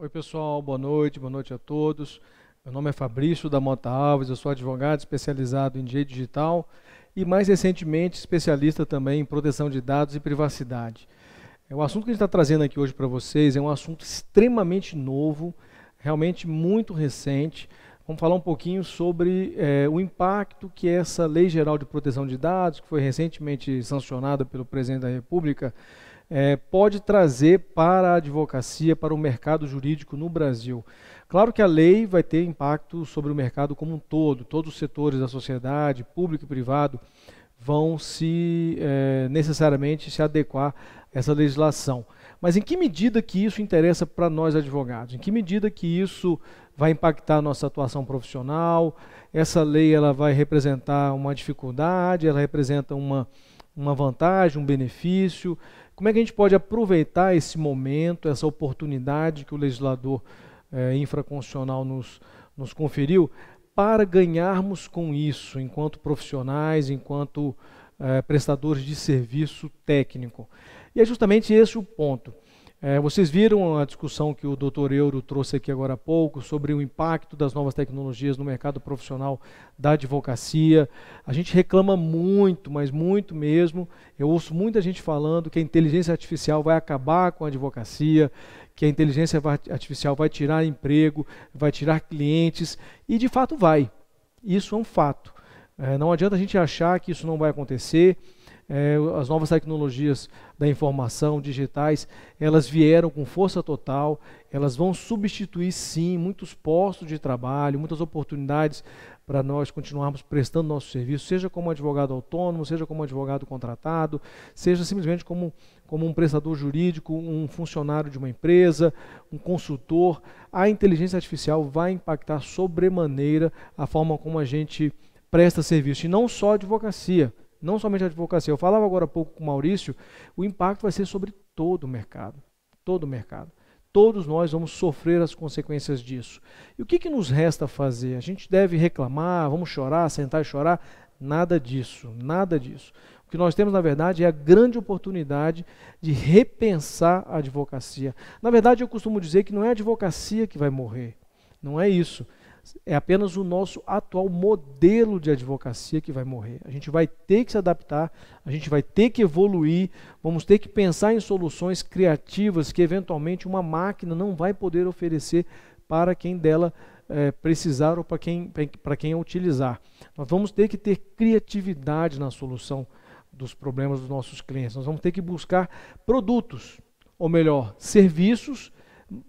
Oi pessoal, boa noite a todos. Meu nome é Fabrício da Mota Alves, eu sou advogado especializado em direito digital e mais recentemente especialista também em proteção de dados e privacidade. O assunto que a gente está trazendo aqui hoje para vocês é um assunto extremamente novo, realmente muito recente. Vamos falar um pouquinho sobre o impacto que essa Lei Geral de Proteção de Dados, que foi recentemente sancionada pelo Presidente da República, pode trazer para a advocacia, para o mercado jurídico no Brasil. Claro que a lei vai ter impacto sobre o mercado como um todo, todos os setores da sociedade, público e privado, vão necessariamente se adequar a essa legislação. Mas em que medida que isso interessa para nós advogados? Em que medida que isso vai impactar a nossa atuação profissional? Essa lei ela vai representar uma dificuldade, ela representa uma vantagem, um benefício? Como é que a gente pode aproveitar esse momento, essa oportunidade que o legislador infraconstitucional nos conferiu para ganharmos com isso, enquanto profissionais, enquanto prestadores de serviço técnico? E é justamente esse o ponto. Vocês viram a discussão que o Dr. Euro trouxe aqui agora há pouco sobre o impacto das novas tecnologias no mercado profissional da advocacia. A gente reclama muito, mas muito mesmo. Eu ouço muita gente falando que a inteligência artificial vai acabar com a advocacia, que a inteligência artificial vai tirar emprego, vai tirar clientes, e de fato vai. Isso é um fato. Não adianta a gente achar que isso não vai acontecer. As novas tecnologias da informação, digitais, elas vieram com força total, elas vão substituir sim muitos postos de trabalho, muitas oportunidades para nós continuarmos prestando nosso serviço, seja como advogado autônomo, seja como advogado contratado, seja simplesmente como um prestador jurídico, um funcionário de uma empresa, um consultor. A inteligência artificial vai impactar sobremaneira a forma como a gente presta serviço, e não só a advocacia. Não somente a advocacia. Eu falava agora há pouco com o Maurício, o impacto vai ser sobre todo o mercado. Todo o mercado. Todos nós vamos sofrer as consequências disso. E o que nos resta fazer? A gente deve reclamar, vamos chorar, sentar e chorar? Nada disso, nada disso. O que nós temos, na verdade, é a grande oportunidade de repensar a advocacia. Na verdade, eu costumo dizer que não é a advocacia que vai morrer. Não é isso. É apenas o nosso atual modelo de advocacia que vai morrer. A gente vai ter que se adaptar, a gente vai ter que evoluir, vamos ter que pensar em soluções criativas que eventualmente uma máquina não vai poder oferecer para quem dela precisar ou para quem a utilizar. Nós vamos ter que ter criatividade na solução dos problemas dos nossos clientes. Nós vamos ter que buscar produtos, ou melhor, serviços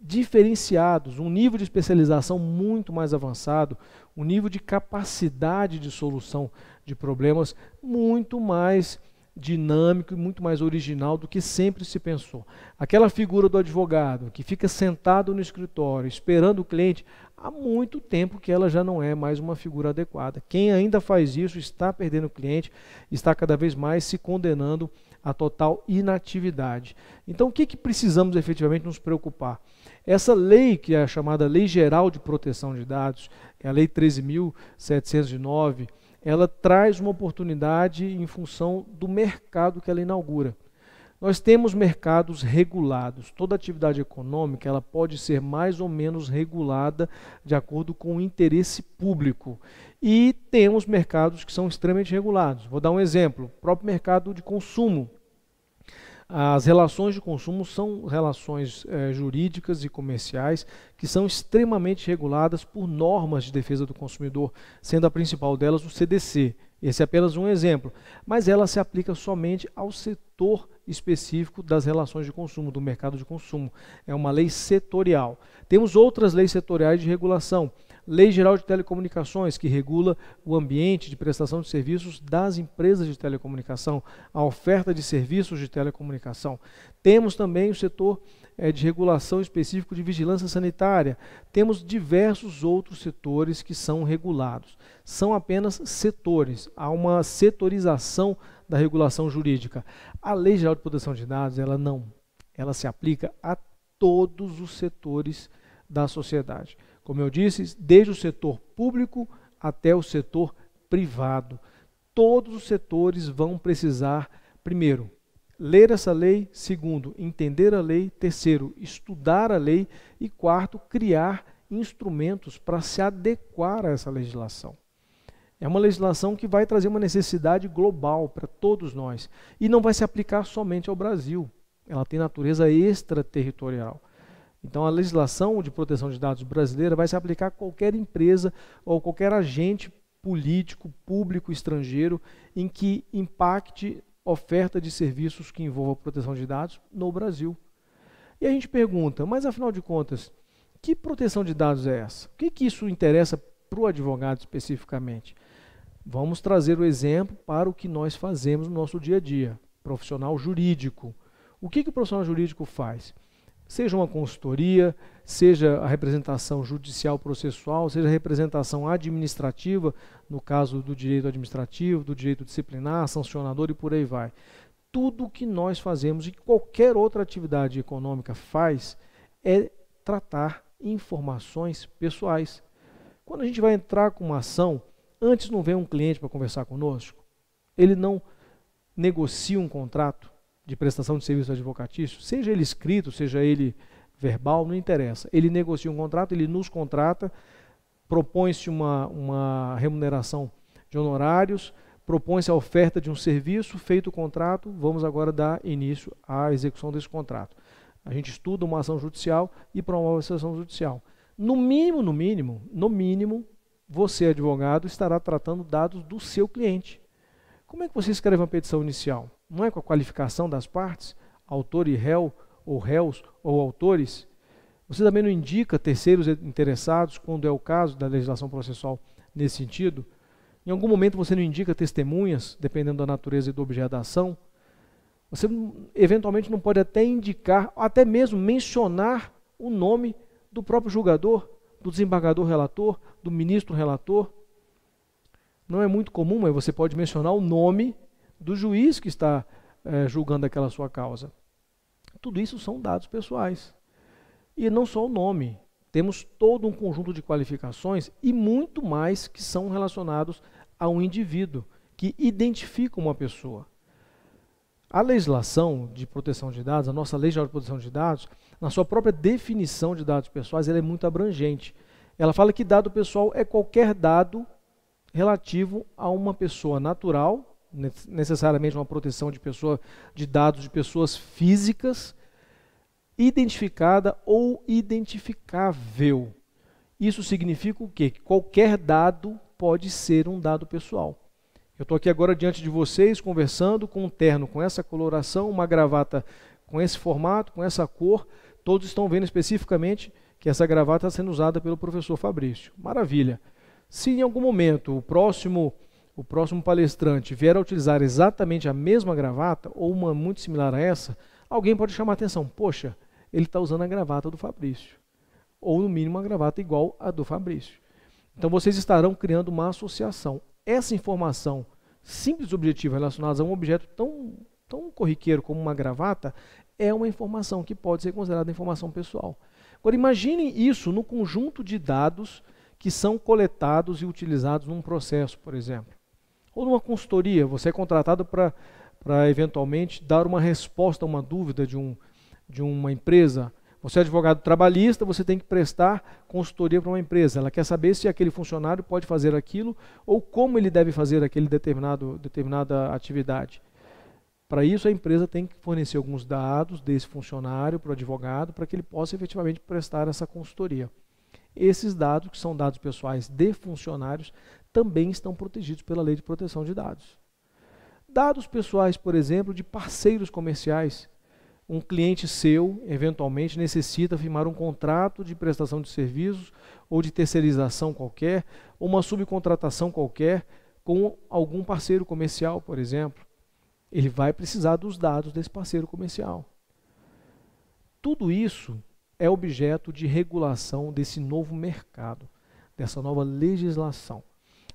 diferenciados, um nível de especialização muito mais avançado, um nível de capacidade de solução de problemas muito mais dinâmico e muito mais original do que sempre se pensou. Aquela figura do advogado que fica sentado no escritório esperando o cliente, há muito tempo que ela já não é mais uma figura adequada. Quem ainda faz isso está perdendo o cliente, está cada vez mais se condenando a total inatividade. Então, o que precisamos efetivamente nos preocupar? Essa lei, que é a chamada Lei Geral de Proteção de Dados, é a Lei 13.709, ela traz uma oportunidade em função do mercado que ela inaugura. Nós temos mercados regulados. Toda atividade econômica ela pode ser mais ou menos regulada de acordo com o interesse público. E temos mercados que são extremamente regulados. Vou dar um exemplo, o próprio mercado de consumo. As relações de consumo são relações jurídicas e comerciais que são extremamente reguladas por normas de defesa do consumidor, sendo a principal delas o CDC. Esse é apenas um exemplo, mas ela se aplica somente ao setor específico das relações de consumo, do mercado de consumo. É uma lei setorial. Temos outras leis setoriais de regulação. Lei Geral de Telecomunicações, que regula o ambiente de prestação de serviços das empresas de telecomunicação, a oferta de serviços de telecomunicação. Temos também o setor de regulação específico de vigilância sanitária. Temos diversos outros setores que são regulados. São apenas setores. Há uma setorização da regulação jurídica. A Lei Geral de Proteção de Dados, ela não. Ela se aplica a todos os setores da sociedade. Como eu disse, desde o setor público até o setor privado. Todos os setores vão precisar, primeiro, ler essa lei. Segundo, entender a lei. Terceiro, estudar a lei. E quarto, criar instrumentos para se adequar a essa legislação. É uma legislação que vai trazer uma necessidade global para todos nós. E não vai se aplicar somente ao Brasil. Ela tem natureza extraterritorial. Então, a legislação de proteção de dados brasileira vai se aplicar a qualquer empresa ou qualquer agente político, público, estrangeiro, em que impacte oferta de serviços que envolvam proteção de dados no Brasil. E a gente pergunta, mas afinal de contas, que proteção de dados é essa? O que isso interessa para o advogado especificamente? Vamos trazer o exemplo para o que nós fazemos no nosso dia a dia, profissional jurídico. O que o profissional jurídico faz? Seja uma consultoria, seja a representação judicial processual, seja a representação administrativa, no caso do direito administrativo, do direito disciplinar, sancionador e por aí vai. Tudo o que nós fazemos e qualquer outra atividade econômica faz é tratar informações pessoais. Quando a gente vai entrar com uma ação, antes não vem um cliente para conversar conosco, ele não negocia um contrato de prestação de serviço advocatício, seja ele escrito, seja ele verbal, não interessa. Ele negocia um contrato, ele nos contrata, propõe-se uma remuneração de honorários, propõe-se a oferta de um serviço, feito o contrato, vamos agora dar início à execução desse contrato. A gente estuda uma ação judicial e promove essa ação judicial. No mínimo, você, advogado, estará tratando dados do seu cliente. Como é que você escreve uma petição inicial? Não é com a qualificação das partes, autor e réu, ou réus, ou autores? Você também não indica terceiros interessados, quando é o caso da legislação processual nesse sentido? Em algum momento você não indica testemunhas, dependendo da natureza e do objeto da ação? Você eventualmente não pode até indicar, até mesmo mencionar o nome do próprio julgador, do desembargador relator, do ministro relator? Não é muito comum, mas você pode mencionar o nome do juiz que está julgando aquela sua causa. Tudo isso são dados pessoais. E não só o nome. Temos todo um conjunto de qualificações e muito mais que são relacionados a um indivíduo, que identificam uma pessoa. A legislação de proteção de dados, a nossa Lei Geral de Proteção de Dados, na sua própria definição de dados pessoais, ela é muito abrangente. Ela fala que dado pessoal é qualquer dado relativo a uma pessoa natural, necessariamente uma proteção de dados de pessoas físicas, identificada ou identificável. Isso significa o quê? Que qualquer dado pode ser um dado pessoal. Eu estou aqui agora diante de vocês, conversando com um terno com essa coloração, uma gravata com esse formato, com essa cor. Todos estão vendo especificamente que essa gravata está sendo usada pelo professor Fabrício. Maravilha. Se em algum momento o próximo palestrante vier a utilizar exatamente a mesma gravata, ou uma muito similar a essa, alguém pode chamar a atenção. Poxa, ele está usando a gravata do Fabrício. Ou, no mínimo, uma gravata igual à do Fabrício. Então, vocês estarão criando uma associação. Essa informação simples e objetiva relacionada a um objeto tão corriqueiro como uma gravata é uma informação que pode ser considerada informação pessoal. Agora, imaginem isso no conjunto de dados que são coletados e utilizados num processo, por exemplo. Ou numa consultoria, você é contratado para eventualmente dar uma resposta a uma dúvida de uma empresa. Você é advogado trabalhista, você tem que prestar consultoria para uma empresa. Ela quer saber se aquele funcionário pode fazer aquilo ou como ele deve fazer aquele determinada atividade. Para isso, a empresa tem que fornecer alguns dados desse funcionário para o advogado para que ele possa efetivamente prestar essa consultoria. Esses dados, que são dados pessoais de funcionários, também estão protegidos pela Lei de Proteção de Dados. Dados pessoais, por exemplo, de parceiros comerciais. Um cliente seu, eventualmente, necessita firmar um contrato de prestação de serviços ou de terceirização qualquer, ou uma subcontratação qualquer com algum parceiro comercial, por exemplo. Ele vai precisar dos dados desse parceiro comercial. Tudo isso é objeto de regulação desse novo mercado, dessa nova legislação.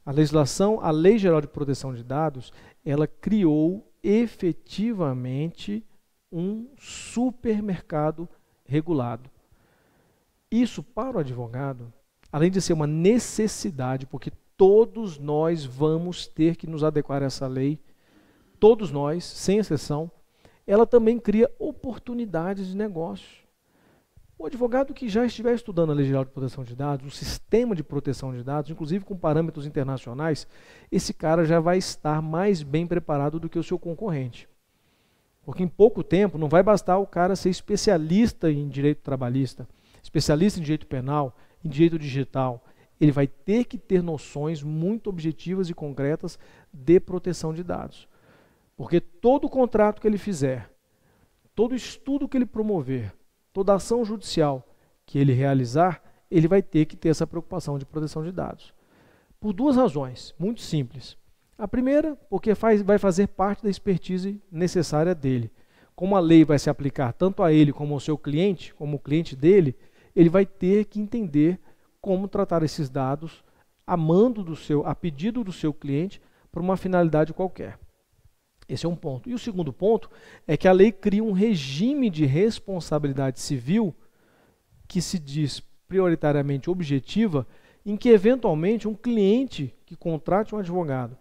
A Lei Geral de Proteção de Dados, ela criou efetivamente um supermercado regulado. Isso, para o advogado, além de ser uma necessidade, porque todos nós vamos ter que nos adequar a essa lei, todos nós, sem exceção, ela também cria oportunidades de negócio. O advogado que já estiver estudando a Lei Geral de Proteção de Dados, o sistema de proteção de dados, inclusive com parâmetros internacionais, esse cara já vai estar mais bem preparado do que o seu concorrente. Porque em pouco tempo não vai bastar o cara ser especialista em direito trabalhista, especialista em direito penal, em direito digital. Ele vai ter que ter noções muito objetivas e concretas de proteção de dados. Porque todo contrato que ele fizer, todo estudo que ele promover, toda ação judicial que ele realizar, ele vai ter que ter essa preocupação de proteção de dados. Por duas razões, muito simples. A primeira, porque vai fazer parte da expertise necessária dele. Como a lei vai se aplicar tanto a ele como ao seu cliente, como o cliente dele, ele vai ter que entender como tratar esses dados a pedido do seu cliente para uma finalidade qualquer. Esse é um ponto. E o segundo ponto é que a lei cria um regime de responsabilidade civil que se diz prioritariamente objetiva, em que eventualmente um cliente que contrate um advogado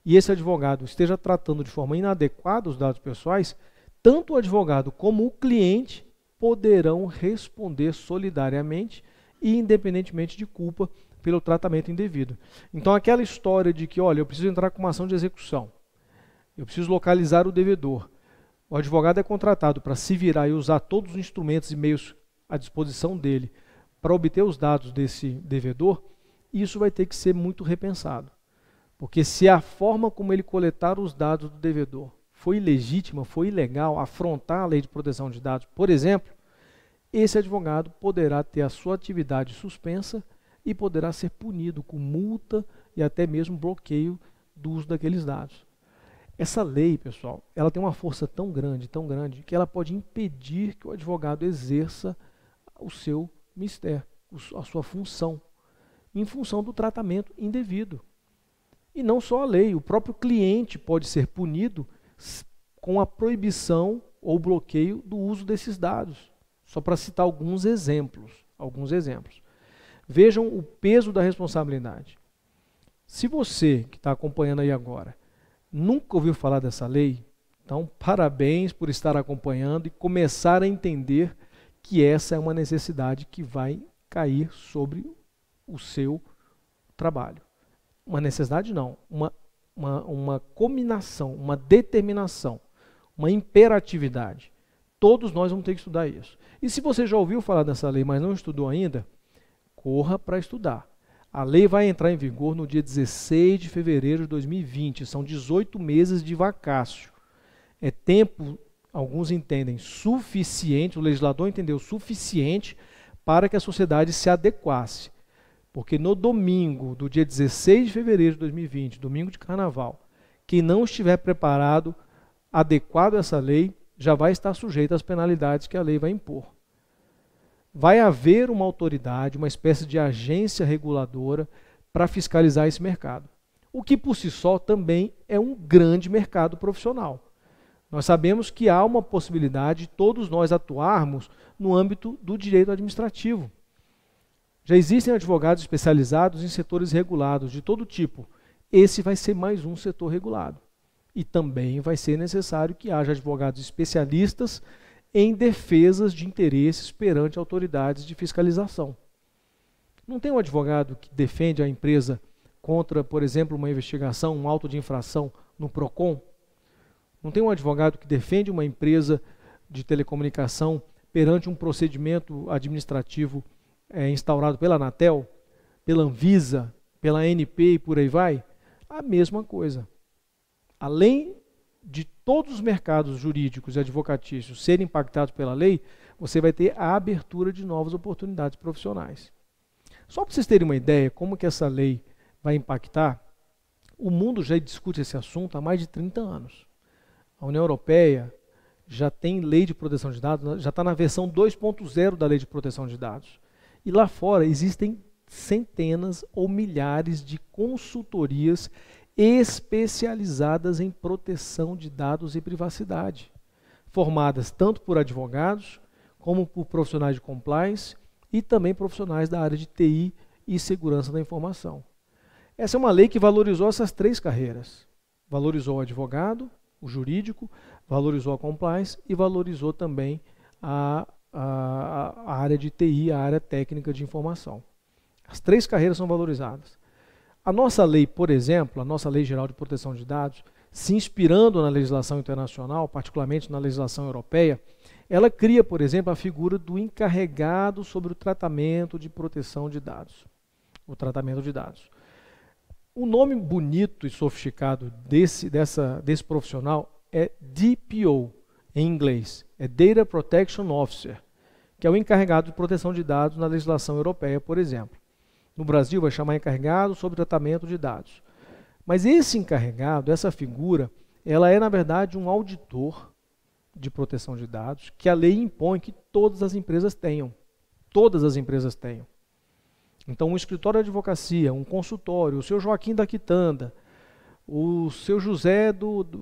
e esse advogado esteja tratando de forma inadequada os dados pessoais, tanto o advogado como o cliente poderão responder solidariamente e independentemente de culpa pelo tratamento indevido. Então aquela história de que, olha, eu preciso entrar com uma ação de execução, eu preciso localizar o devedor, o advogado é contratado para se virar e usar todos os instrumentos e meios à disposição dele para obter os dados desse devedor, isso vai ter que ser muito repensado. Porque se a forma como ele coletar os dados do devedor foi ilegítima, foi ilegal, afrontar a lei de proteção de dados, por exemplo, esse advogado poderá ter a sua atividade suspensa e poderá ser punido com multa e até mesmo bloqueio do uso daqueles dados. Essa lei, pessoal, ela tem uma força tão grande, que ela pode impedir que o advogado exerça o seu mistério, a sua função, em função do tratamento indevido. E não só a lei, o próprio cliente pode ser punido com a proibição ou bloqueio do uso desses dados. Só para citar alguns exemplos. Vejam o peso da responsabilidade. Se você que está acompanhando aí agora nunca ouviu falar dessa lei, então parabéns por estar acompanhando e começar a entender que essa é uma necessidade que vai cair sobre o seu trabalho. Uma necessidade não, uma combinação, uma determinação, uma imperatividade. Todos nós vamos ter que estudar isso. E se você já ouviu falar dessa lei, mas não estudou ainda, corra para estudar. A lei vai entrar em vigor no dia 16 de fevereiro de 2020. São 18 meses de vacácio. É tempo, alguns entendem, suficiente, o legislador entendeu suficiente para que a sociedade se adequasse. Porque no domingo, do dia 16 de fevereiro de 2020, domingo de carnaval, quem não estiver preparado, adequado a essa lei, já vai estar sujeito às penalidades que a lei vai impor. Vai haver uma autoridade, uma espécie de agência reguladora para fiscalizar esse mercado. O que por si só também é um grande mercado profissional. Nós sabemos que há uma possibilidade de todos nós atuarmos no âmbito do direito administrativo. Já existem advogados especializados em setores regulados de todo tipo. Esse vai ser mais um setor regulado. E também vai ser necessário que haja advogados especialistas em defesas de interesses perante autoridades de fiscalização. Não tem um advogado que defende a empresa contra, por exemplo, uma investigação, um auto de infração no PROCON? Não tem um advogado que defende uma empresa de telecomunicação perante um procedimento administrativo instaurado pela Anatel, pela Anvisa, pela ANP e por aí vai? A mesma coisa. Além de todos os mercados jurídicos e advocatícios serem impactados pela lei, você vai ter a abertura de novas oportunidades profissionais. Só para vocês terem uma ideia como que essa lei vai impactar, o mundo já discute esse assunto há mais de 30 anos. A União Europeia já tem lei de proteção de dados, já está na versão 2.0 da lei de proteção de dados. E lá fora existem centenas ou milhares de consultorias especializadas em proteção de dados e privacidade, formadas tanto por advogados, como por profissionais de compliance e também profissionais da área de TI e segurança da informação. Essa é uma lei que valorizou essas três carreiras. Valorizou o advogado, o jurídico, valorizou a compliance e valorizou também a área de TI, a área técnica de informação. As 3 carreiras são valorizadas. A nossa lei, por exemplo, a nossa Lei Geral de Proteção de Dados, se inspirando na legislação internacional, particularmente na legislação europeia, ela cria, por exemplo, a figura do encarregado sobre o tratamento de proteção de dados. O tratamento de dados. O nome bonito e sofisticado desse profissional é DPO, em inglês. É Data Protection Officer, que é o encarregado de proteção de dados na legislação europeia, por exemplo. No Brasil vai chamar encarregado sobre tratamento de dados. Mas esse encarregado, essa figura, ela é na verdade um auditor de proteção de dados que a lei impõe que todas as empresas tenham. Todas as empresas tenham. Então um escritório de advocacia, um consultório, o seu Joaquim da Quitanda, o seu José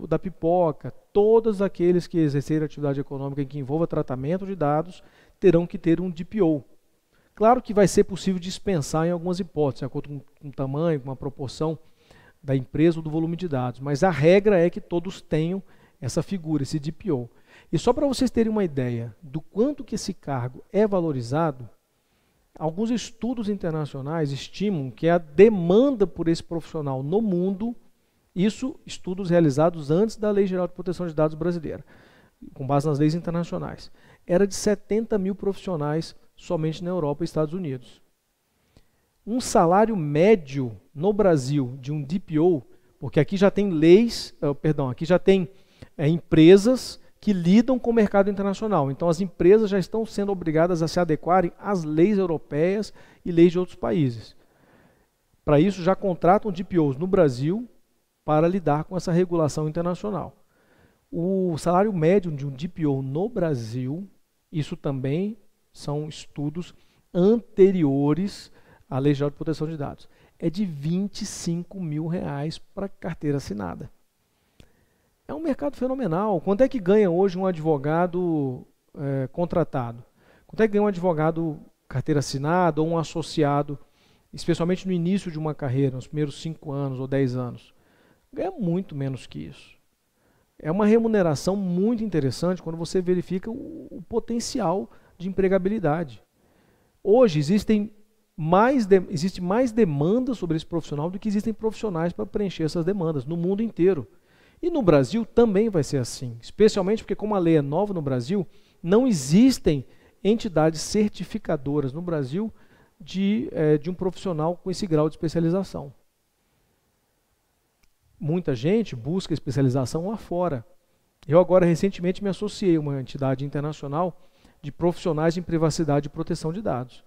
da Pipoca, todos aqueles que exercerem atividade econômica em que envolva tratamento de dados terão que ter um DPO. Claro que vai ser possível dispensar em algumas hipóteses, de acordo com o tamanho, com a proporção da empresa ou do volume de dados, mas a regra é que todos tenham essa figura, esse DPO. E só para vocês terem uma ideia do quanto que esse cargo é valorizado, alguns estudos internacionais estimam que a demanda por esse profissional no mundo, isso estudos realizados antes da Lei Geral de Proteção de Dados brasileira, com base nas leis internacionais, era de 70 mil profissionais somente na Europa e Estados Unidos. Um salário médio no Brasil de um DPO, porque aqui já tem aqui já tem empresas que lidam com o mercado internacional. Então as empresas já estão sendo obrigadas a se adequarem às leis europeias e leis de outros países. Para isso já contratam DPOs no Brasil para lidar com essa regulação internacional. O salário médio de um DPO no Brasil, isso também são estudos anteriores à Lei Geral de Proteção de Dados, é de R$25 mil para carteira assinada. É um mercado fenomenal. Quanto é que ganha hoje um advogado contratado? Quanto é que ganha um advogado carteira assinada ou um associado, especialmente no início de uma carreira, nos primeiros 5 anos ou 10 anos? Ganha muito menos que isso. É uma remuneração muito interessante quando você verifica o potencial de empregabilidade. Hoje existe mais demanda sobre esse profissional do que existem profissionais para preencher essas demandas no mundo inteiro. E no Brasil também vai ser assim, especialmente porque como a lei é nova no Brasil, não existem entidades certificadoras no Brasil de um profissional com esse grau de especialização. Muita gente busca especialização lá fora. Eu agora recentemente me associei a uma entidade internacional de profissionais em privacidade e proteção de dados.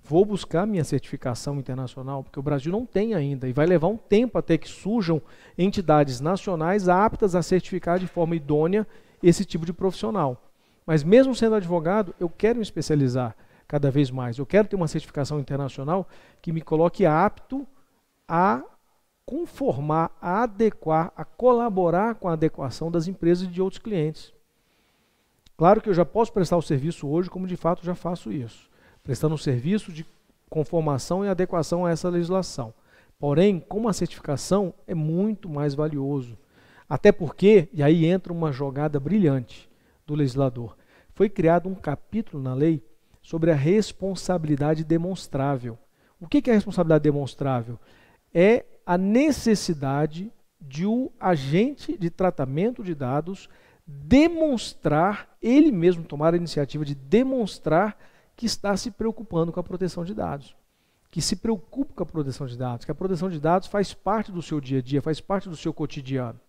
Vou buscar minha certificação internacional, porque o Brasil não tem ainda, e vai levar um tempo até que surjam entidades nacionais aptas a certificar de forma idônea esse tipo de profissional. Mas mesmo sendo advogado, eu quero me especializar cada vez mais. Eu quero ter uma certificação internacional que me coloque apto a conformar, a adequar, a colaborar com a adequação das empresas e de outros clientes. Claro que eu já posso prestar o serviço hoje, como de fato já faço isso, prestando um serviço de conformação e adequação a essa legislação. Porém, como a certificação é muito mais valioso. Até porque, e aí entra uma jogada brilhante do legislador, foi criado um capítulo na lei sobre a responsabilidade demonstrável. O que é a responsabilidade demonstrável? É a necessidade de o agente de tratamento de dados demonstrar, ele mesmo tomar a iniciativa de demonstrar que está se preocupando com a proteção de dados, que se preocupa com a proteção de dados, que a proteção de dados faz parte do seu dia a dia, faz parte do seu cotidiano.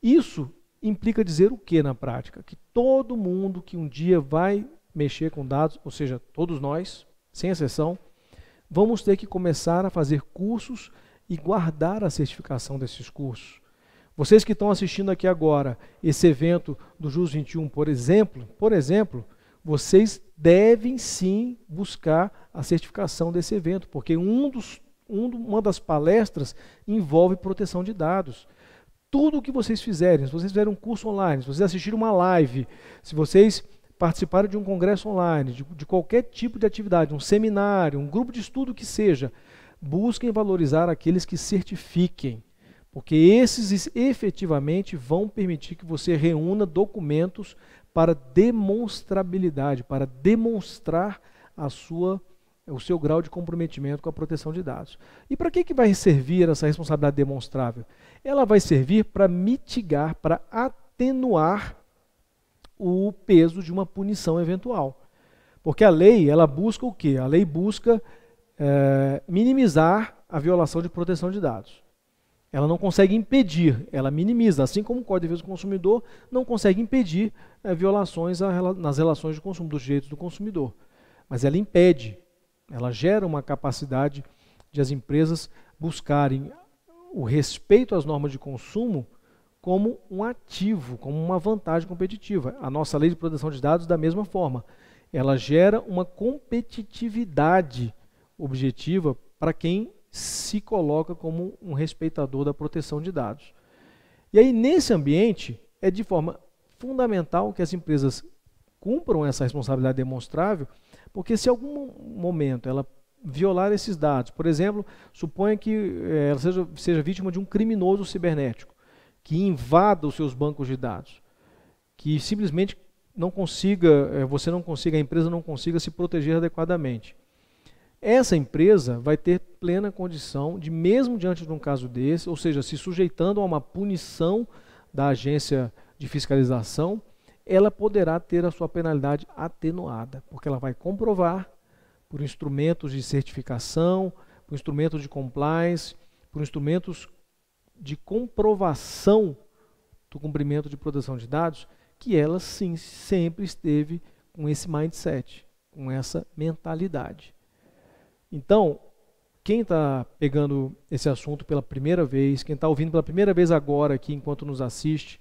Isso implica dizer o que na prática? Que todo mundo que um dia vai mexer com dados, ou seja, todos nós, sem exceção, vamos ter que começar a fazer cursos e guardar a certificação desses cursos. Vocês que estão assistindo aqui agora esse evento do JUS 21, por exemplo, vocês devem sim buscar a certificação desse evento, porque uma das palestras envolve proteção de dados. Tudo o que vocês fizerem, se vocês fizerem um curso online, se vocês assistirem uma live, se vocês participarem de um congresso online, de qualquer tipo de atividade, um seminário, um grupo de estudo que seja, busquem valorizar aqueles que certifiquem, porque esses efetivamente vão permitir que você reúna documentos para demonstrabilidade, para demonstrar o seu grau de comprometimento com a proteção de dados. E para que vai servir essa responsabilidade demonstrável? Ela vai servir para mitigar, para atenuar o peso de uma punição eventual. Porque a lei, ela busca o quê? A lei busca minimizar a violação de proteção de dados. Ela não consegue impedir, ela minimiza, assim como o Código de Defesa do Consumidor não consegue impedir violações nas relações de consumo, dos direitos do consumidor. Mas ela impede, ela gera uma capacidade de as empresas buscarem o respeito às normas de consumo como um ativo, como uma vantagem competitiva. A nossa lei de proteção de dados, da mesma forma, ela gera uma competitividade objetiva para quem se coloca como um respeitador da proteção de dados. E aí, nesse ambiente, é de forma fundamental que as empresas cumpram essa responsabilidade demonstrável, porque se em algum momento ela violar esses dados, por exemplo, suponha que ela seja vítima de um criminoso cibernético, que invada os seus bancos de dados, que simplesmente a empresa não consiga se proteger adequadamente. Essa empresa vai ter plena condição de, mesmo diante de um caso desse, ou seja, se sujeitando a uma punição da agência de fiscalização, ela poderá ter a sua penalidade atenuada, porque ela vai comprovar por instrumentos de certificação, por instrumentos de compliance, por instrumentos de comprovação do cumprimento de proteção de dados, que ela sim sempre esteve com esse mindset, com essa mentalidade. Então, quem está pegando esse assunto pela primeira vez, quem está ouvindo pela primeira vez agora aqui enquanto nos assiste,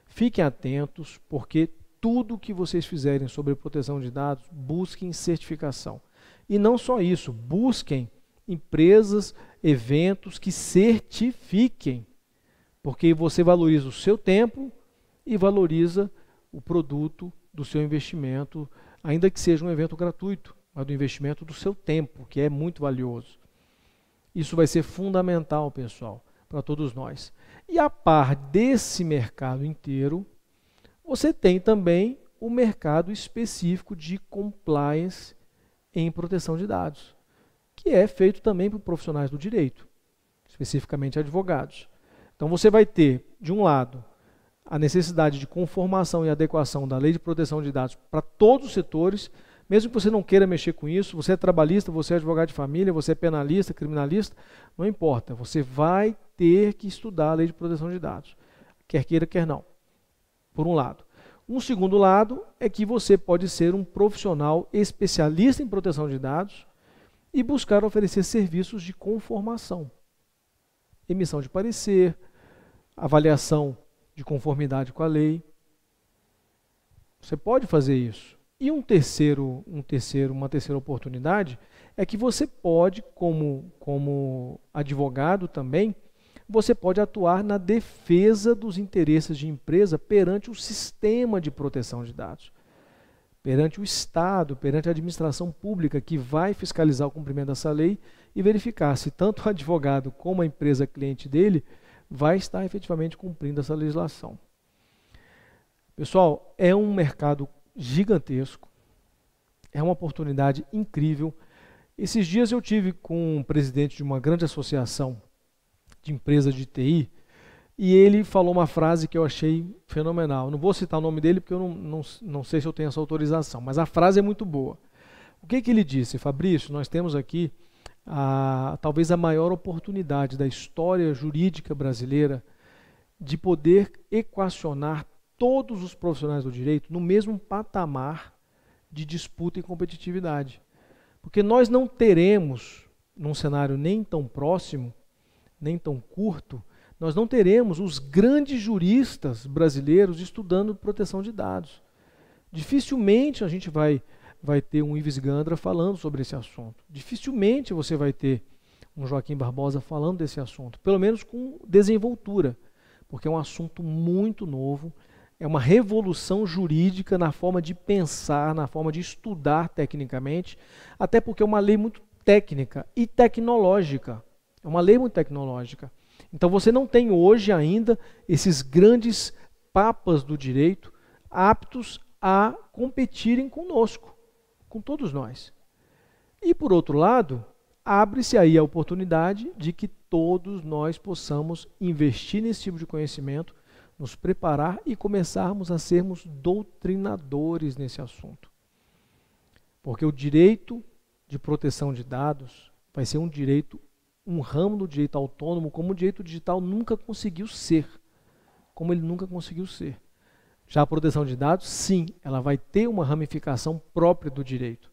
fiquem atentos, porque tudo que vocês fizerem sobre proteção de dados, busquem certificação. E não só isso, busquem empresas, eventos que certifiquem, porque você valoriza o seu tempo e valoriza o produto do seu investimento, ainda que seja um evento gratuito, mas do investimento do seu tempo, que é muito valioso. Isso vai ser fundamental, pessoal, para todos nós. E a par desse mercado inteiro, você tem também o mercado específico de compliance em proteção de dados, que é feito também por profissionais do direito, especificamente advogados. Então você vai ter, de um lado, a necessidade de conformação e adequação da lei de proteção de dados para todos os setores, mesmo que você não queira mexer com isso, você é trabalhista, você é advogado de família, você é penalista, criminalista, não importa, você vai ter que estudar a lei de proteção de dados, quer queira, quer não, por um lado. Um segundo lado é que você pode ser um profissional especialista em proteção de dados e buscar oferecer serviços de conformação, emissão de parecer, avaliação de conformidade com a lei. Você pode fazer isso. E uma terceira oportunidade é que você pode, como advogado também, você pode atuar na defesa dos interesses de empresa perante o sistema de proteção de dados, perante o Estado, perante a administração pública que vai fiscalizar o cumprimento dessa lei e verificar se tanto o advogado como a empresa cliente dele vai estar efetivamente cumprindo essa legislação. Pessoal, é um mercado gigantesco, é uma oportunidade incrível. Esses dias eu tive com um presidente de uma grande associação de empresas de TI e ele falou uma frase que eu achei fenomenal. Não vou citar o nome dele porque eu não sei se eu tenho essa autorização, mas a frase é muito boa. O que ele disse? Fabrício, nós temos aqui talvez a maior oportunidade da história jurídica brasileira de poder equacionar todos os profissionais do direito no mesmo patamar de disputa e competitividade. Porque nós não teremos, num cenário nem tão próximo, nem tão curto, nós não teremos os grandes juristas brasileiros estudando proteção de dados. Dificilmente a gente vai ter um Ives Gandra falando sobre esse assunto. Dificilmente você vai ter um Joaquim Barbosa falando desse assunto, pelo menos com desenvoltura, porque é um assunto muito novo, é uma revolução jurídica na forma de pensar, na forma de estudar tecnicamente, até porque é uma lei muito técnica e tecnológica. É uma lei muito tecnológica. Então você não tem hoje ainda esses grandes papas do direito aptos a competirem conosco, com todos nós. E por outro lado, abre-se aí a oportunidade de que todos nós possamos investir nesse tipo de conhecimento, nos preparar e começarmos a sermos doutrinadores nesse assunto. Porque o direito de proteção de dados vai ser um direito, um ramo do direito autônomo, como o direito digital nunca conseguiu ser. Como ele nunca conseguiu ser. Já a proteção de dados, sim, ela vai ter uma ramificação própria do direito.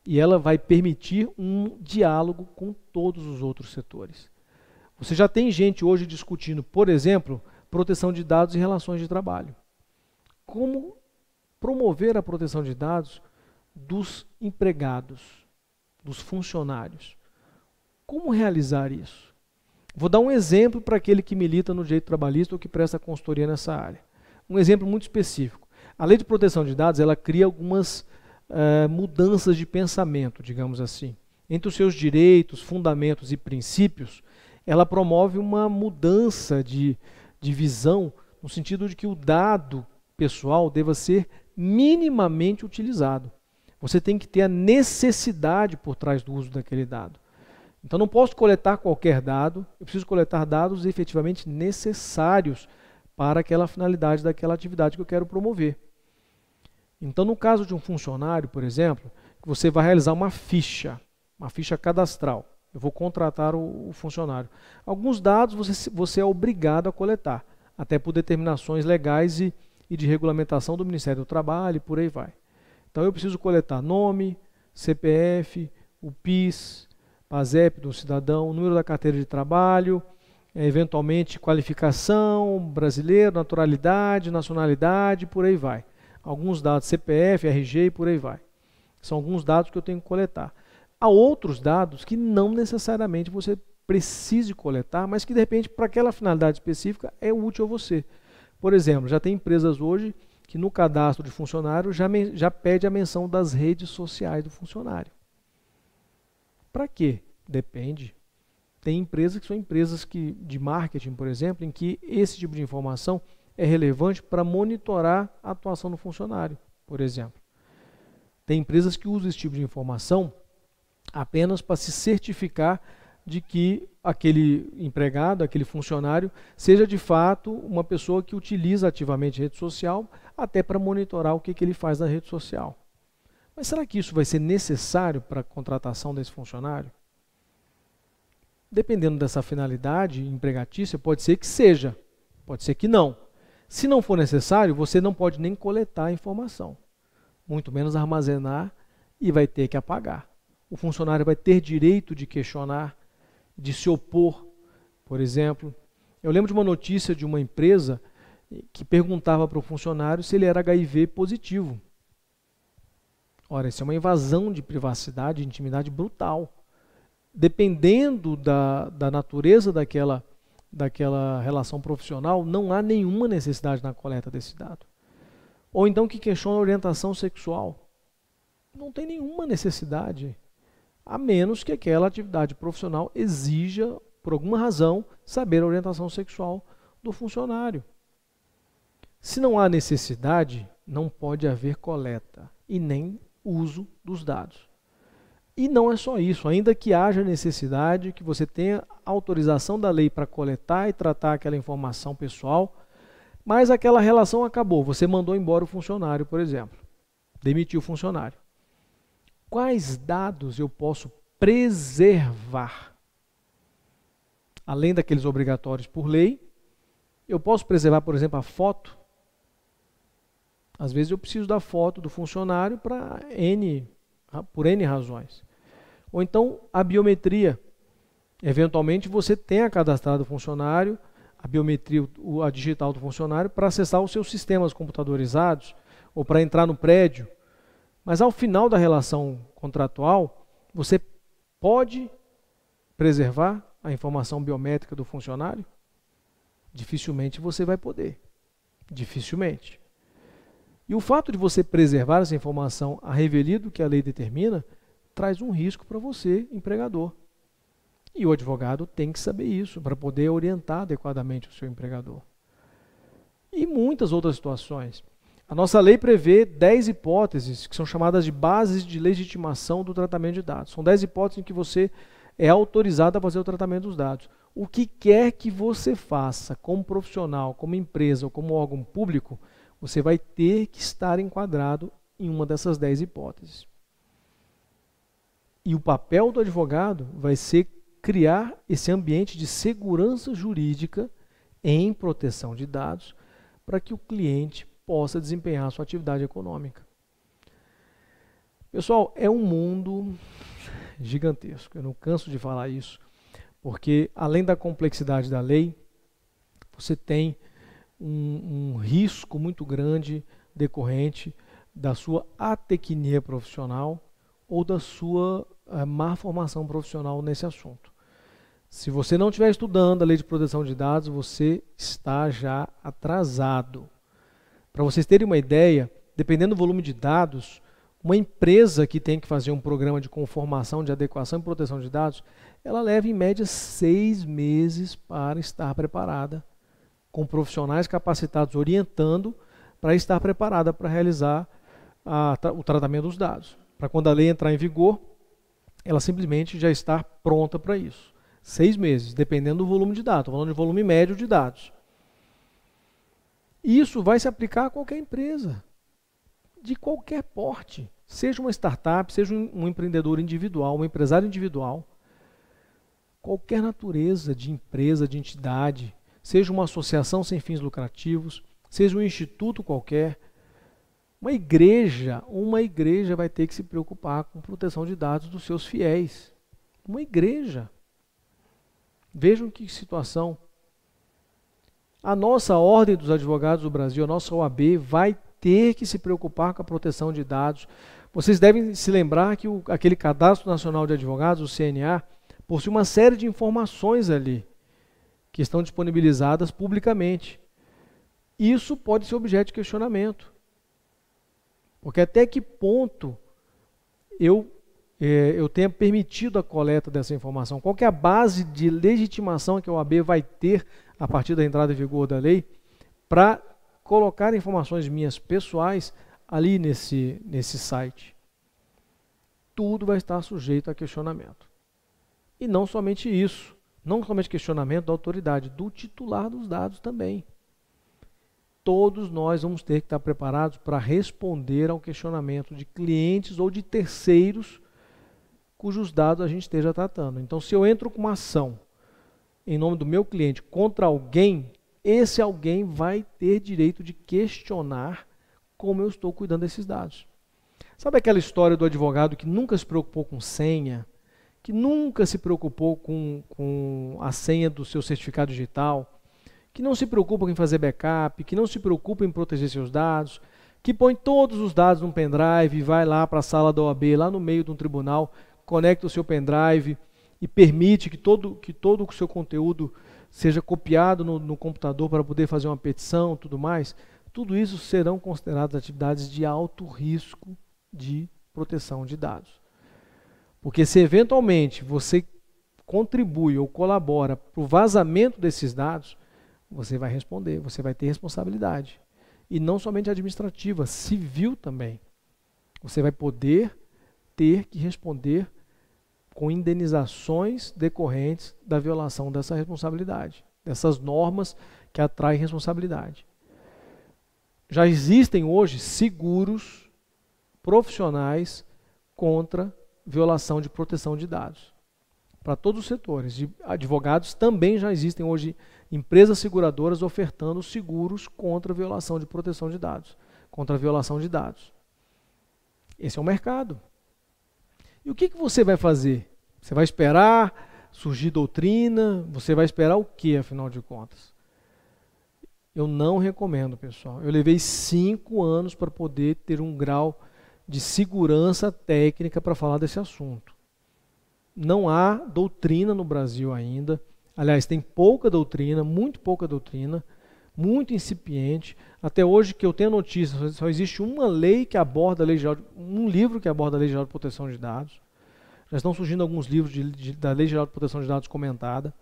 E ela vai permitir um diálogo com todos os outros setores. Você já tem gente hoje discutindo, por exemplo, proteção de dados e relações de trabalho. Como promover a proteção de dados dos empregados, dos funcionários. Como realizar isso? Vou dar um exemplo para aquele que milita no direito trabalhista ou que presta consultoria nessa área. Um exemplo muito específico. A Lei de Proteção de Dados, ela cria algumas mudanças de pensamento, digamos assim. Entre os seus direitos, fundamentos e princípios, ela promove uma mudança de visão, no sentido de que o dado pessoal deva ser minimamente utilizado. Você tem que ter a necessidade por trás do uso daquele dado. Então não posso coletar qualquer dado, eu preciso coletar dados efetivamente necessários para aquela finalidade daquela atividade que eu quero promover. Então no caso de um funcionário, por exemplo, você vai realizar uma ficha cadastral. Eu vou contratar o funcionário. Alguns dados você é obrigado a coletar, até por determinações legais e de regulamentação do Ministério do Trabalho e por aí vai. Então eu preciso coletar nome, CPF, o PIS, PASEP do cidadão, o número da carteira de trabalho, eventualmente qualificação, brasileiro, naturalidade, nacionalidade, por aí vai. Alguns dados, CPF, RG e por aí vai. São alguns dados que eu tenho que coletar. Há outros dados que não necessariamente você precise coletar, mas que de repente para aquela finalidade específica é útil a você. Por exemplo, já tem empresas hoje que no cadastro de funcionário já pede a menção das redes sociais do funcionário. Para quê? Depende. Tem empresas que são empresas de marketing, por exemplo, em que esse tipo de informação é relevante para monitorar a atuação do funcionário, por exemplo. Tem empresas que usam esse tipo de informação apenas para se certificar de que aquele empregado, aquele funcionário, seja de fato uma pessoa que utiliza ativamente a rede social, até para monitorar o que ele faz na rede social. Mas será que isso vai ser necessário para a contratação desse funcionário? Dependendo dessa finalidade empregatícia, pode ser que seja, pode ser que não. Se não for necessário, você não pode nem coletar a informação, muito menos armazenar e vai ter que apagar. O funcionário vai ter direito de questionar, de se opor, por exemplo. Eu lembro de uma notícia de uma empresa que perguntava para o funcionário se ele era HIV positivo. Ora, isso é uma invasão de privacidade e intimidade brutal. Dependendo da natureza daquela relação profissional, não há nenhuma necessidade na coleta desse dado. Ou então que questiona a orientação sexual. Não tem nenhuma necessidade, a menos que aquela atividade profissional exija, por alguma razão, saber a orientação sexual do funcionário. Se não há necessidade, não pode haver coleta e nem uso dos dados. E não é só isso, ainda que haja necessidade, que você tenha autorização da lei para coletar e tratar aquela informação pessoal, mas aquela relação acabou, você mandou embora o funcionário, por exemplo, demitiu o funcionário. Quais dados eu posso preservar? Além daqueles obrigatórios por lei, eu posso preservar, por exemplo, a foto. Às vezes eu preciso da foto do funcionário por N razões. Ou então a biometria. Eventualmente você tenha cadastrado o funcionário, a biometria, a digital do funcionário, para acessar os seus sistemas computadorizados ou para entrar no prédio. Mas ao final da relação contratual, você pode preservar a informação biométrica do funcionário? Dificilmente você vai poder. Dificilmente. E o fato de você preservar essa informação a revelia do que a lei determina, traz um risco para você, empregador. E o advogado tem que saber isso para poder orientar adequadamente o seu empregador. E muitas outras situações. A nossa lei prevê 10 hipóteses, que são chamadas de bases de legitimação do tratamento de dados. São 10 hipóteses em que você é autorizado a fazer o tratamento dos dados. O que quer que você faça, como profissional, como empresa ou como órgão público, você vai ter que estar enquadrado em uma dessas 10 hipóteses. E o papel do advogado vai ser criar esse ambiente de segurança jurídica em proteção de dados para que o cliente possa desempenhar a sua atividade econômica. Pessoal, é um mundo gigantesco. Eu não canso de falar isso, porque além da complexidade da lei, você tem um risco muito grande decorrente da sua atecnia profissional ou da sua má formação profissional nesse assunto. Se você não estiver estudando a lei de proteção de dados, você está já atrasado. Para vocês terem uma ideia, dependendo do volume de dados, uma empresa que tem que fazer um programa de conformação, de adequação e proteção de dados, ela leva em média 6 meses para estar preparada, com profissionais capacitados orientando para estar preparada para realizar o tratamento dos dados. Para quando a lei entrar em vigor, ela simplesmente já está pronta para isso. 6 meses, dependendo do volume de dados. Estou falando de volume médio de dados. Isso vai se aplicar a qualquer empresa, de qualquer porte. Seja uma startup, seja um empreendedor individual, um empresário individual. Qualquer natureza de empresa, de entidade, seja uma associação sem fins lucrativos, seja um instituto qualquer, uma igreja vai ter que se preocupar com proteção de dados dos seus fiéis. Uma igreja. Vejam que situação. A nossa Ordem dos Advogados do Brasil, a nossa OAB, vai ter que se preocupar com a proteção de dados. Vocês devem se lembrar que aquele Cadastro Nacional de Advogados, o CNA, possui uma série de informações ali, que estão disponibilizadas publicamente. Isso pode ser objeto de questionamento. Porque até que ponto eu tenha permitido a coleta dessa informação? Qual que é a base de legitimação que a OAB vai ter a partir da entrada em vigor da lei para colocar informações minhas pessoais ali nesse site? Tudo vai estar sujeito a questionamento. E não somente isso, não somente questionamento da autoridade, do titular dos dados também. Todos nós vamos ter que estar preparados para responder ao questionamento de clientes ou de terceiros cujos dados a gente esteja tratando. Então, se eu entro com uma ação em nome do meu cliente contra alguém, esse alguém vai ter direito de questionar como eu estou cuidando desses dados. Sabe aquela história do advogado que nunca se preocupou com senha, que nunca se preocupou com a senha do seu certificado digital, que não se preocupa em fazer backup, que não se preocupa em proteger seus dados, que põe todos os dados num pendrive e vai lá para a sala da OAB, lá no meio de um tribunal, conecta o seu pendrive e permite que todo o seu conteúdo seja copiado no computador para poder fazer uma petição e tudo mais. Tudo isso serão consideradas atividades de alto risco de proteção de dados. Porque se eventualmente você contribui ou colabora para o vazamento desses dados, você vai responder, você vai ter responsabilidade. E não somente administrativa, civil também. Você vai poder ter que responder com indenizações decorrentes da violação dessa responsabilidade, dessas normas que atraem responsabilidade. Já existem hoje seguros profissionais contra violação de proteção de dados. Para todos os setores. De advogados também já existem hoje empresas seguradoras ofertando seguros contra a violação de proteção de dados, contra a violação de dados. Esse é o mercado. E o que você vai fazer? Você vai esperar surgir doutrina? Você vai esperar o que, afinal de contas? Eu não recomendo, pessoal. Eu levei 5 anos para poder ter um grau de segurança técnica para falar desse assunto. Não há doutrina no Brasil ainda. Aliás, tem pouca doutrina, muito pouca doutrina, muito incipiente. Até hoje que eu tenho notícia, só existe uma lei que aborda a lei geral, um livro que aborda a lei geral de proteção de dados. já estão surgindo alguns livros da Lei Geral de Proteção de Dados comentada,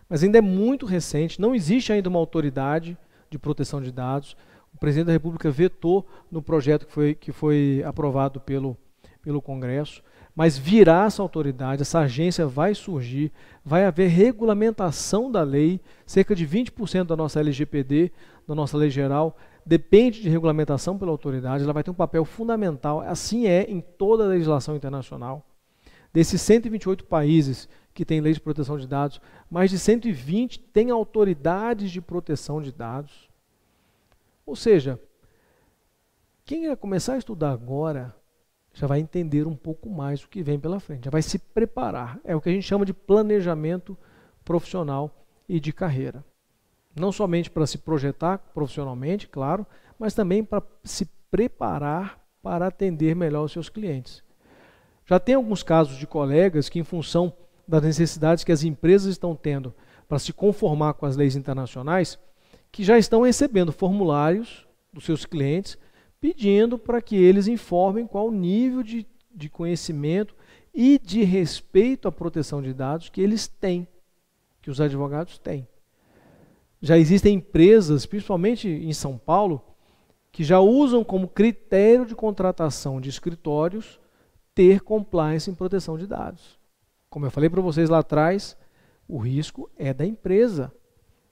mas ainda é muito recente, não existe ainda uma autoridade de proteção de dados. O presidente da República vetou no projeto que foi aprovado pelo Congresso, mas virá essa autoridade, essa agência vai surgir, vai haver regulamentação da lei, cerca de 20% da nossa LGPD, da nossa lei geral, depende de regulamentação pela autoridade, ela vai ter um papel fundamental, assim é em toda a legislação internacional. Desses 128 países que têm leis de proteção de dados, mais de 120 têm autoridades de proteção de dados. Ou seja, quem vai começar a estudar agora já vai entender um pouco mais o que vem pela frente, já vai se preparar. É o que a gente chama de planejamento profissional e de carreira. Não somente para se projetar profissionalmente, claro, mas também para se preparar para atender melhor os seus clientes. Já tem alguns casos de colegas que, em função das necessidades que as empresas estão tendo para se conformar com as leis internacionais, que já estão recebendo formulários dos seus clientes pedindo para que eles informem qual o nível de conhecimento e de respeito à proteção de dados que eles têm, que os advogados têm. Já existem empresas, principalmente em São Paulo, que já usam como critério de contratação de escritórios ter compliance em proteção de dados. Como eu falei para vocês lá atrás, o risco é da empresa.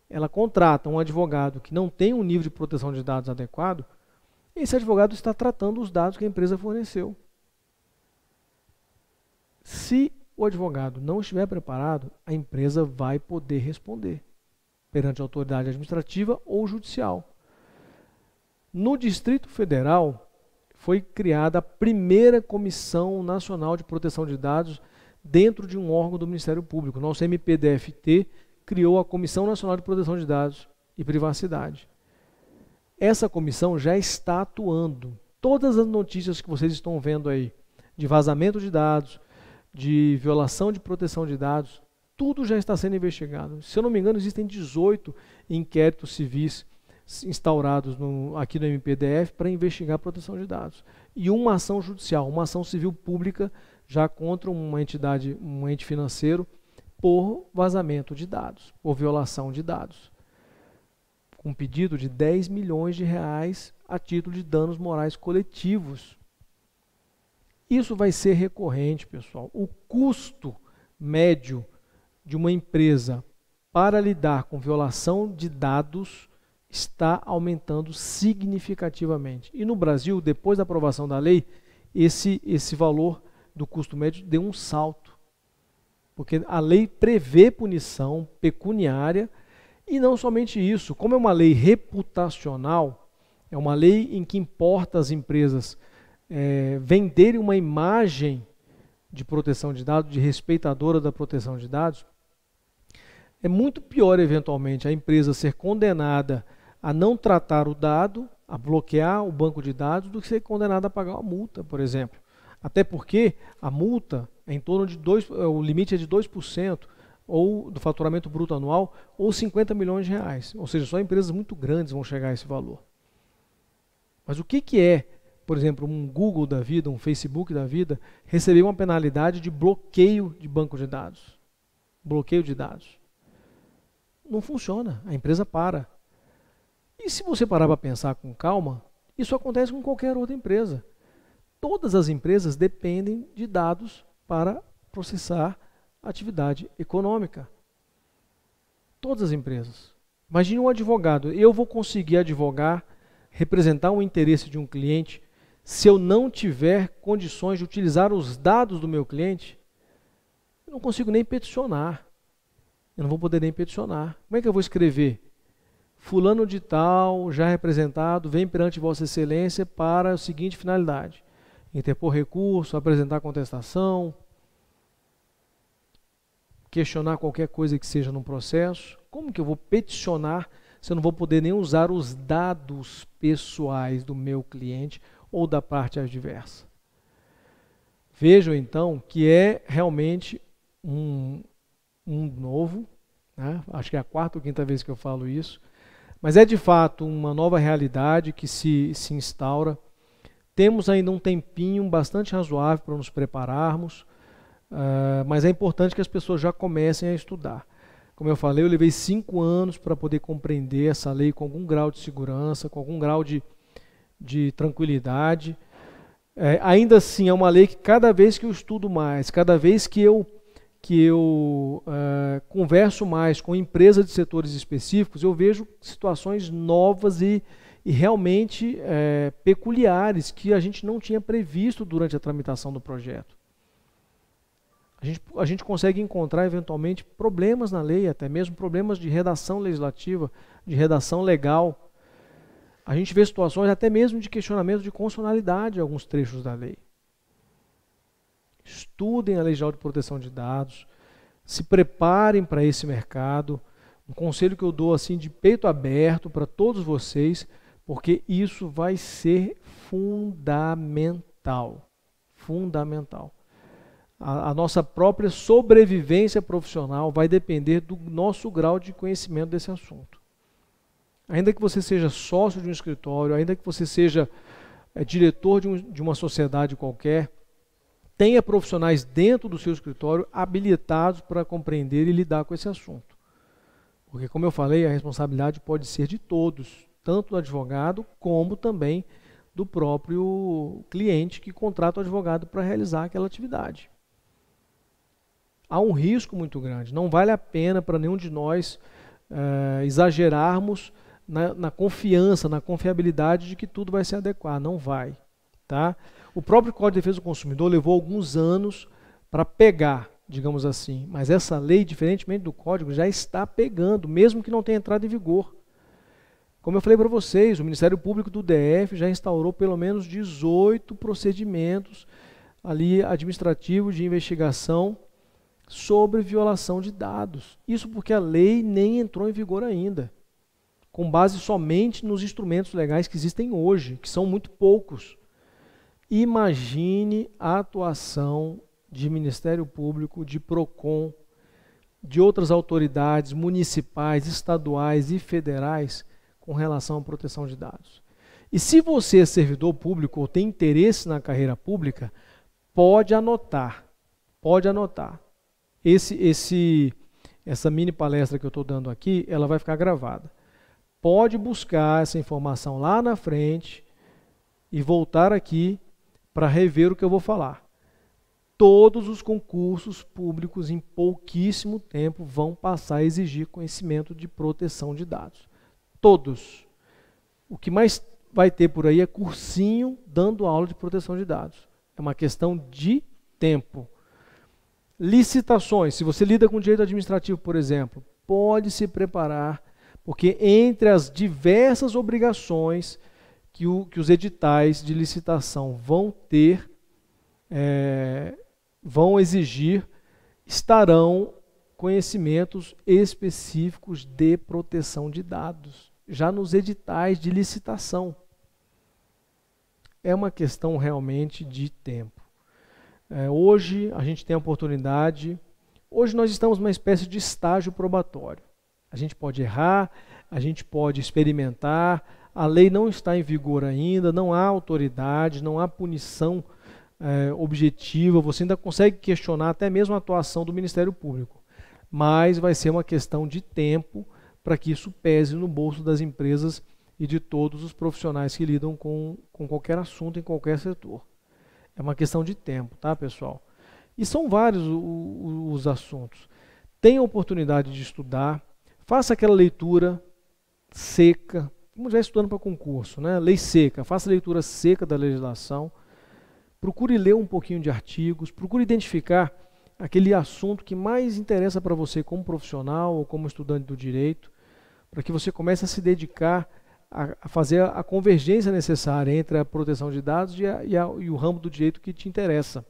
Ela contrata um advogado que não tem um nível de proteção de dados adequado, esse advogado está tratando os dados que a empresa forneceu. Se o advogado não estiver preparado, a empresa vai poder responder perante a autoridade administrativa ou judicial. No Distrito Federal, foi criada a primeira Comissão Nacional de Proteção de Dados dentro de um órgão do Ministério Público. Nosso MPDFT criou a Comissão Nacional de Proteção de Dados e Privacidade. Essa comissão já está atuando. Todas as notícias que vocês estão vendo aí, de vazamento de dados, de violação de proteção de dados, tudo já está sendo investigado. Se eu não me engano, existem 18 inquéritos civis instaurados aqui no MPDF para investigar a proteção de dados. E uma ação judicial, uma ação civil pública já contra uma entidade, um ente financeiro, por vazamento de dados, por violação de dados. Com um pedido de 10 milhões de reais a título de danos morais coletivos. Isso vai ser recorrente, pessoal. O custo médio de uma empresa para lidar com violação de dados está aumentando significativamente. E no Brasil, depois da aprovação da lei, esse valor do custo médio deu um salto. Porque a lei prevê punição pecuniária e não somente isso, como é uma lei reputacional, é uma lei em que importa as empresas venderem uma imagem de proteção de dados, de respeitadora da proteção de dados, é muito pior, eventualmente, a empresa ser condenada a não tratar o dado, a bloquear o banco de dados, do que ser condenada a pagar uma multa, por exemplo. Até porque a multa é em torno de o limite é de 2%, ou do faturamento bruto anual, ou 50 milhões de reais. Ou seja, só empresas muito grandes vão chegar a esse valor. Mas o que é, por exemplo, um Google da vida, um Facebook da vida, receber uma penalidade de bloqueio de banco de dados? Bloqueio de dados. Não funciona, a empresa para. E se você parar para pensar com calma, isso acontece com qualquer outra empresa. Todas as empresas dependem de dados para processar atividade econômica. Todas as empresas. Imagine um advogado. Eu vou conseguir advogar, representar o interesse de um cliente, se eu não tiver condições de utilizar os dados do meu cliente? Eu não consigo nem peticionar. Eu não vou poder nem peticionar. Como é que eu vou escrever? Fulano de tal, já representado, vem perante Vossa Excelência para a seguinte finalidade: interpor recurso, apresentar contestação, questionar qualquer coisa que seja no processo. Como que eu vou peticionar se eu não vou poder nem usar os dados pessoais do meu cliente ou da parte adversa? Vejam então que é realmente um novo, né? Acho que é a quarta ou quinta vez que eu falo isso, mas é de fato uma nova realidade que se instaura. Temos ainda um tempinho bastante razoável para nos prepararmos. mas é importante que as pessoas já comecem a estudar. Como eu falei, eu levei 5 anos para poder compreender essa lei com algum grau de segurança, com algum grau de tranquilidade. Ainda assim, é uma lei que cada vez que eu estudo mais, cada vez que eu converso mais com empresas de setores específicos, eu vejo situações novas e realmente peculiares que a gente não tinha previsto durante a tramitação do projeto. A gente consegue encontrar eventualmente problemas na lei, até mesmo problemas de redação legislativa, de redação legal. A gente vê situações até mesmo de questionamento de constitucionalidade em alguns trechos da lei. Estudem a Lei Geral de Proteção de Dados, se preparem para esse mercado. Um conselho que eu dou assim de peito aberto para todos vocês, porque isso vai ser fundamental. Fundamental. A nossa própria sobrevivência profissional vai depender do nosso grau de conhecimento desse assunto. Ainda que você seja sócio de um escritório, ainda que você seja diretor de uma sociedade qualquer, tenha profissionais dentro do seu escritório habilitados para compreender e lidar com esse assunto. Porque, como eu falei, a responsabilidade pode ser de todos, tanto do advogado como também do próprio cliente que contrata o advogado para realizar aquela atividade. Há um risco muito grande, não vale a pena para nenhum de nós exagerarmos na confiança, na confiabilidade de que tudo vai se adequar, não vai. Tá? O próprio Código de Defesa do Consumidor levou alguns anos para pegar, digamos assim, mas essa lei, diferentemente do Código, já está pegando, mesmo que não tenha entrado em vigor. Como eu falei para vocês, o Ministério Público do DF já instaurou pelo menos 18 procedimentos ali administrativos de investigação sobre violação de dados. Isso porque a lei nem entrou em vigor ainda, com base somente nos instrumentos legais que existem hoje, que são muito poucos. Imagine a atuação de Ministério Público, de PROCON, de outras autoridades municipais, estaduais e federais com relação à proteção de dados. E se você é servidor público ou tem interesse na carreira pública, pode anotar. Essa mini palestra que eu estou dando aqui, ela vai ficar gravada. Pode buscar essa informação lá na frente e voltar aqui para rever o que eu vou falar. Todos os concursos públicos em pouquíssimo tempo vão passar a exigir conhecimento de proteção de dados. Todos. O que mais vai ter por aí é cursinho dando aula de proteção de dados. É uma questão de tempo. Licitações. Se você lida com direito administrativo, por exemplo, pode se preparar, porque entre as diversas obrigações que os editais de licitação vão ter, vão exigir, estarão conhecimentos específicos de proteção de dados, já nos editais de licitação. É uma questão realmente de tempo. Hoje a gente tem a oportunidade, hoje nós estamos numa espécie de estágio probatório. A gente pode errar, a gente pode experimentar, a lei não está em vigor ainda, não há autoridade, não há punição objetiva, você ainda consegue questionar até mesmo a atuação do Ministério Público. Mas vai ser uma questão de tempo para que isso pese no bolso das empresas e de todos os profissionais que lidam com qualquer assunto em qualquer setor. É uma questão de tempo, tá, pessoal? E são vários os assuntos. Tenha a oportunidade de estudar, faça aquela leitura seca, como já estudando para concurso, né? Lei seca, faça a leitura seca da legislação, procure ler um pouquinho de artigos, procure identificar aquele assunto que mais interessa para você como profissional ou como estudante do direito, para que você comece a se dedicar a fazer a convergência necessária entre a proteção de dados e o ramo do direito que te interessa.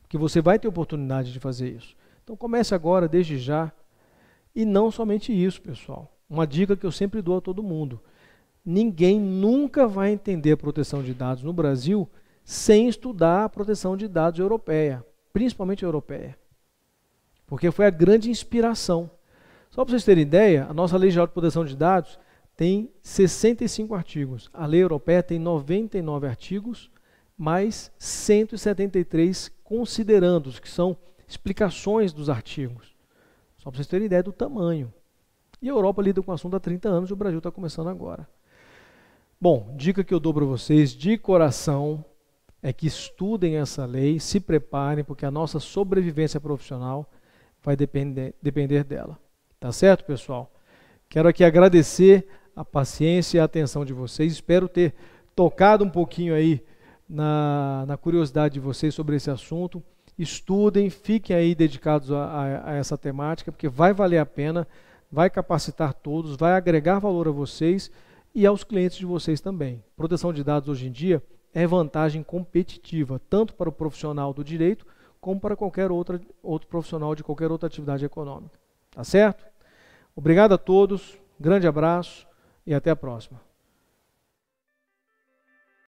Porque você vai ter oportunidade de fazer isso. Então comece agora, desde já. E não somente isso, pessoal. Uma dica que eu sempre dou a todo mundo. Ninguém nunca vai entender a proteção de dados no Brasil sem estudar a proteção de dados europeia, principalmente a europeia. Porque foi a grande inspiração. Só para vocês terem ideia, a nossa Lei Geral de Proteção de Dados tem 65 artigos. A lei europeia tem 99 artigos, mais 173 considerandos, que são explicações dos artigos. Só para vocês terem ideia do tamanho. E a Europa lida com o assunto há 30 anos e o Brasil está começando agora. Bom, dica que eu dou para vocês de coração é que estudem essa lei, se preparem, porque a nossa sobrevivência profissional vai depender dela. Tá certo, pessoal? Quero aqui agradecer a paciência e a atenção de vocês. Espero ter tocado um pouquinho aí na curiosidade de vocês sobre esse assunto. Estudem, fiquem aí dedicados a essa temática, porque vai valer a pena, vai capacitar todos, vai agregar valor a vocês e aos clientes de vocês também. Proteção de dados hoje em dia é vantagem competitiva, tanto para o profissional do direito, como para qualquer outro profissional de qualquer outra atividade econômica. Tá certo? Obrigado a todos, grande abraço e até a próxima.